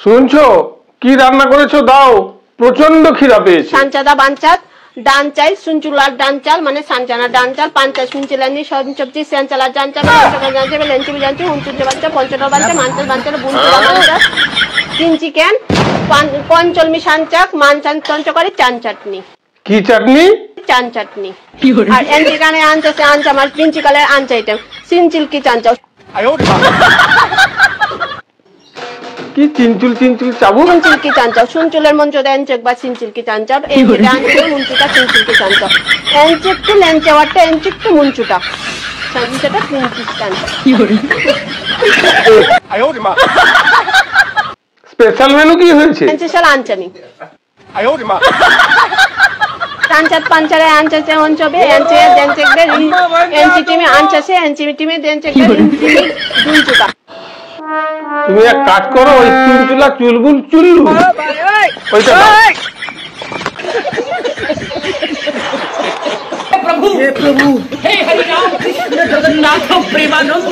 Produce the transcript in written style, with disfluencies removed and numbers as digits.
শুনছো কি রান্না করেছো দাও, প্রচন্ড খিদা পেয়েছে। সানচাদা বানচাত ডান চাল সুনচুলার ডান চাল মানে সানচানা ডান চাল পাঞ্চা সুনচিলানি সবজি সেনচালার ডান চাল পঞ্চকাল ডান চাল লেঞ্চি বিলাঞ্চি হুনচুচে বাচ্চা পঞ্চটা বাচ্চা মানচাল বাচ্চা বুনচুলা বাচ্চা তিন চিকেন পঞ্চলমি সানচাক মানচান চঞ্চকরি চান চাটনি। কি চাটনি? চান চাটনি। আর এনচিকানে আনচাসে আনচা আমার প্রিন্সিকালের আনচা আইটেম সিনচিলকি চানচাও। কি চিনচুল চিনচুল চাবু? সিনচিলকি চানচাও সুনচুলের মঞ্চদে এনচেক বা সিনচিলকি চানচাও এনচিটা আনচে মুনচুটা সিনচিলকি চানচাও এনচেকটু লেঞ্চেওয়াটা এনচেকটু মুনচুটা সানচিটা প্রিন্সিস চানচাও। স্পেশাল মেনু কি হয়েছে? স্পেশাল আনচানি চানচাত পাঞ্চারে আনচাসে অঞ্চবে এনচে দেনচেকবে এনচি টিমে আনচাসে এনচি টিমে দেনচেকবে ইনচিমি দুনচুটা। তুমি এক কাজ করো, ওই চুলচুলা চুলবুল চুল্লু ওইটা দাও। प्रभु हे हरि राम कृष्ण जगन्नाथ प्रेमानंद।